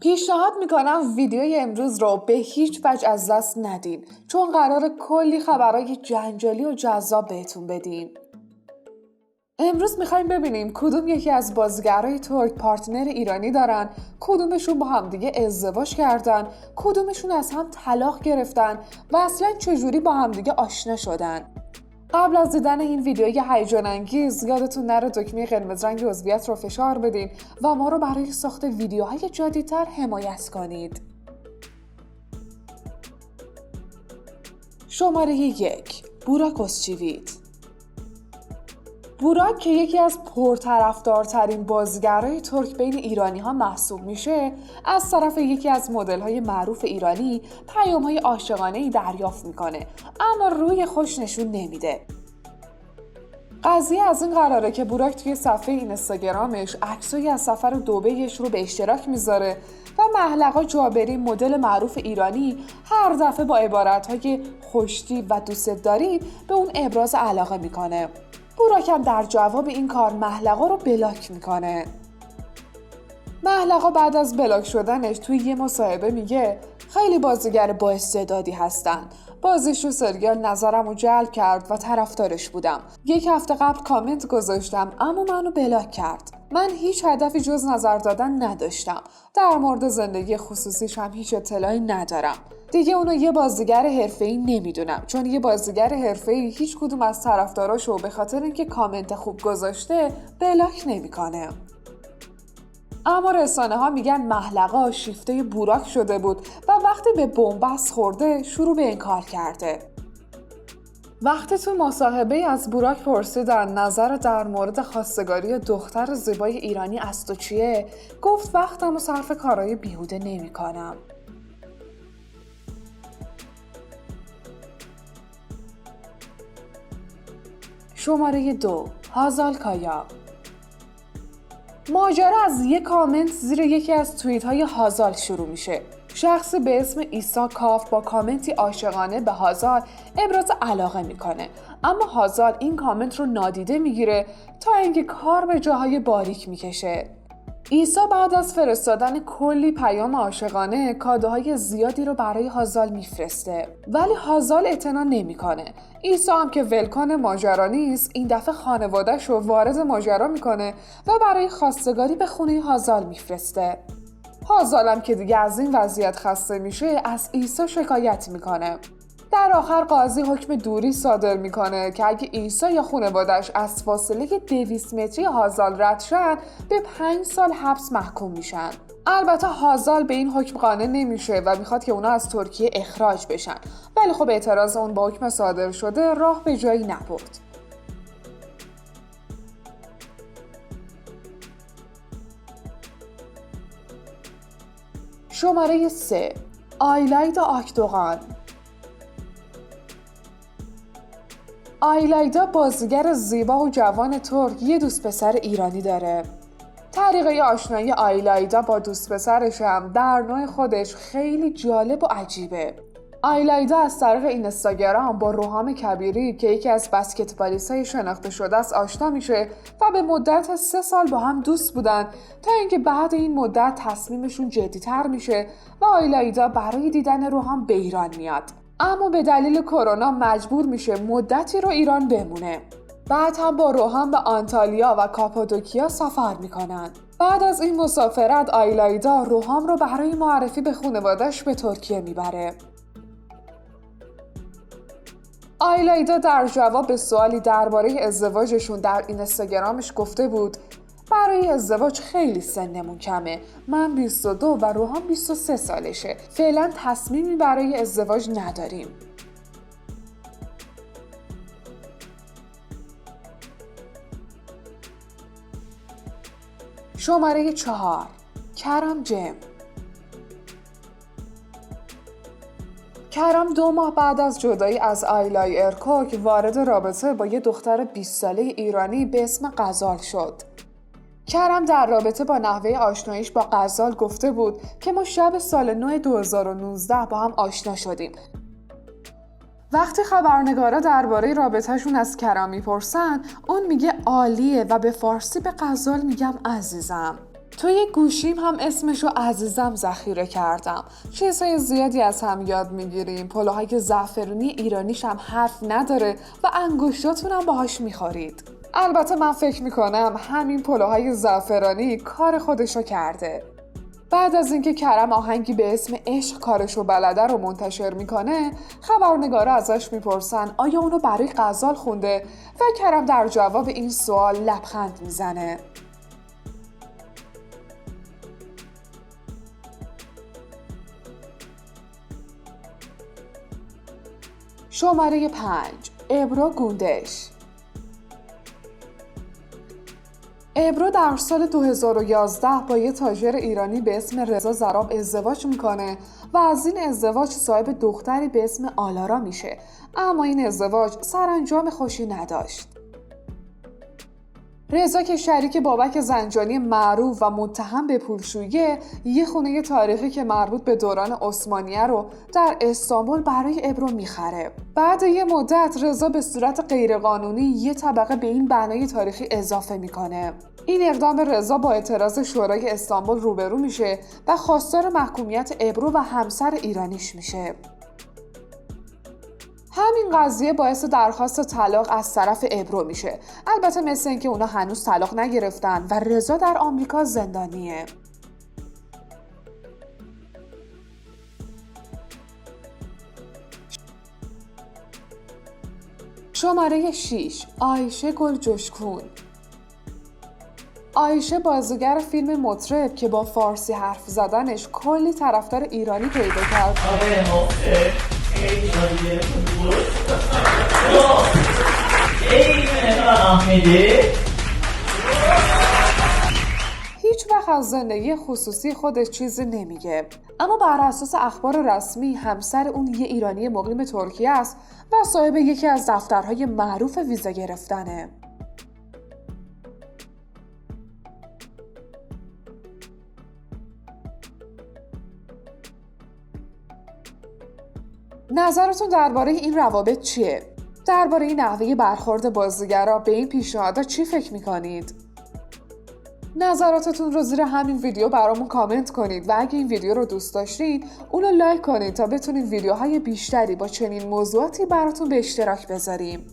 پیشنهاد میکنم ویدیوی امروز رو به هیچ وجه از دست ندین، چون قراره کلی خبرهای جنجالی و جذاب بهتون بدیم. امروز میخوایم ببینیم کدوم یکی از بازیگرای ترک پارتنر ایرانی دارن، کدومشون با همدیگه ازدواج کردن، کدومشون از هم طلاق گرفتن و اصلا چجوری با همدیگه آشنا شدن. قبل از دیدن این ویدیوی هیجان انگیز یادتون نره دکمه قرمز رنگ عضویت رو فشار بدین و ما رو برای ساخت ویدیوهای جدیدتر حمایت کنید. شماره 1. بوراک اوزچیویت. بوراک که یکی از پرطرفدارترین بازیگرای ترک بین ایرانی‌ها محسوب میشه، از طرف یکی از مدل‌های معروف ایرانی پیام‌های عاشقانه‌ای دریافت میکنه، اما روی خوش نشون نمیده. قضیه از این قراره که بوراک توی صفحه اینستاگرامش عکسایی از سفر دبیش رو به اشتراک میذاره و محلقا جابری مدل معروف ایرانی هر دفعه با عبارت‌های خوشتیپ و دوست داری به اون ابراز علاقه میکنه. بوراک هم در جواب این کار محلقا رو بلاک میکنه. محلقا بعد از بلاک شدنش توی یه مصاحبه میگه خیلی بازیگر با استعدادی هستن. بازیش رو سریال نظرم رو جلب کرد و طرفدارش بودم. 1 هفته قبل کامنت گذاشتم اما منو بلاک کرد. من هیچ هدفی جز نظر دادن نداشتم. در مورد زندگی خصوصیش هم هیچ اطلاعی ندارم. دیگه اونو یه بازیگر حرفه‌ای نمیدونم، چون یه بازیگر حرفه‌ای هیچ کدوم از طرفداراشو به خاطر اینکه کامنت خوب گذاشته بلاک نمیکنه. اما رسانه ها میگن محلقا شیفته بوراک شده بود و وقتی به بن‌بست خورده شروع به انکار کرده. وقتی تو مصاحبه از بوراک پرسیدن نظر در مورد خواستگاری دختر زیبای ایرانی از تو چیه، گفت وقتمو صرف کارهای بیهوده نمی کنم. شماره 2. هازال کایا. ماجرا از یک کامنت زیر یکی از توییت های هازال شروع میشه. شخصی به اسم ایسا کاف با کامنتی عاشقانه به هازال ابراز علاقه میکنه، اما هازال این کامنت رو نادیده میگیره تا اینکه کار به جاهای باریک میکشه. ایسا بعد از فرستادن کلی پیام عاشقانه کادوهای زیادی رو برای هازال میفرسته، ولی هازال اعتنا نمیکنه. ایسا هم که ولکن ماجرا نیست، این دفعه خانواده‌ش رو وارد ماجرا میکنه و برای خواستگاری به خونه هازال میفرسته. هازال هم که دیگه از این وضعیت خسته میشه از ایسا شکایت میکنه. در آخر قاضی حکم دوری صادر میکنه که اگه ایسا یا خانواده‌اش از فاصله 200 متری هازال رد شن به 5 سال حبس محکوم میشن. البته هازال به این حکم قانع نمیشه و میخواد که اونا از ترکیه اخراج بشن، ولی خب اعتراض اون با حکم صادر شده راه به جایی نبرد. شماره 3. آیلایدا آکدوغان. آیلایدا بازیگر زیبا و جوان ترک یه دوست پسر ایرانی داره. طریقه آشنایی آیلایدا با دوست پسرش هم در نوع خودش خیلی جالب و عجیبه. آیلایدا از طریق اینستاگرام با روحام کبیری که یکی از بسکتبالیست‌های شناخته شده است آشنا میشه و به مدت 3 سال با هم دوست بودن تا اینکه بعد این مدت تصمیمشون جدی‌تر میشه و آیلایدا برای دیدن روحام به ایران میاد. اما به دلیل کرونا مجبور میشه مدتی رو ایران بمونه. بعد هم با روحام به آنتالیا و کاپادوکیا سفر میکنن. بعد از این مسافرت آیلایدا روحام رو برای معرفی به خانواده‌اش به ترکیه میبره. آیلایدا در جواب به سوالی درباره ازدواجشون در اینستاگرامش گفته بود برای ازدواج خیلی سنمون کمه. من 22 و روحام 23 سالشه. فعلا تصمیمی برای ازدواج نداریم. شماره 4. کرم جم. کرم 2 ماه بعد از جدایی از آیلای ارکوک وارد رابطه با یه دختر 20 ساله ایرانی به اسم غزال شد. کرم در رابطه با نحوه آشناییش با غزال گفته بود که ما شب سال نو 2019 با هم آشنا شدیم. وقتی خبرنگارا درباره رابطه‌شون از کرم میپرسن، اون میگه عالیه و به فارسی به غزال میگم عزیزم. توی گوشیم هم اسمشو عزیزم ذخیره کردم. چیزهای زیادی از هم یاد میگیریم. پلوهای زعفرونی ایرانیش هم حرف نداره و انگشتاتون هم باهاش میخورید. البته من فکر میکنم همین پلوهای زعفرانی کار خودشو کرده. بعد از اینکه کرم آهنگی به اسم عشق کارشو بلده رو منتشر میکنه، خبرنگارا ازش میپرسن آیا اونو برای غزال خونده و کرم در جواب این سوال لبخند میزنه. شماره 5. ابرو گوندش. ابرو در سال 2011 با یه تاجر ایرانی به اسم رضا ضراب ازدواج میکنه و از این ازدواج صاحب دختری به اسم آلارا میشه، اما این ازدواج سرانجام خوشی نداشت. رضا که شریک بابک زنجانی معروف و متهم به پولشویی، یه خونه تاریخی که مربوط به دوران عثمانیه رو در استانبول برای ابرو میخره. بعد یه مدت رضا به صورت غیرقانونی یه طبقه به این بنای تاریخی اضافه میکنه. این اقدام رضا با اعتراض شورای استانبول روبرو میشه و خواستار محکومیت ابرو و همسر ایرانیش میشه. همین قضیه باعث درخواست طلاق از طرف ابرو میشه. البته مثل اینکه اونا هنوز طلاق نگرفتن و رضا در آمریکا زندانیه. شماره 6. عایشه گل جشکون. عایشه بازیگر فیلم مطرب که با فارسی حرف زدنش کلی طرفدار ایرانی پیدا کرد. هیچ وقت از زندگی خصوصی خودش چیزی نمیگه، اما بر اساس اخبار رسمی همسر اون یه ایرانی مقیم ترکیه است و صاحب یکی از دفترهای معروف ویزا گرفتنه. نظرتون درباره این روابط چیه؟ درباره این نحوه برخورد بازیگرا به این پیشنهادات چی فکر میکنید؟ نظراتتون رو زیر همین ویدیو برامون کامنت کنید و اگه این ویدیو رو دوست داشتین اونو لایک کنید تا بتونید ویدیوهای بیشتری با چنین موضوعاتی براتون به اشتراک بذاریم.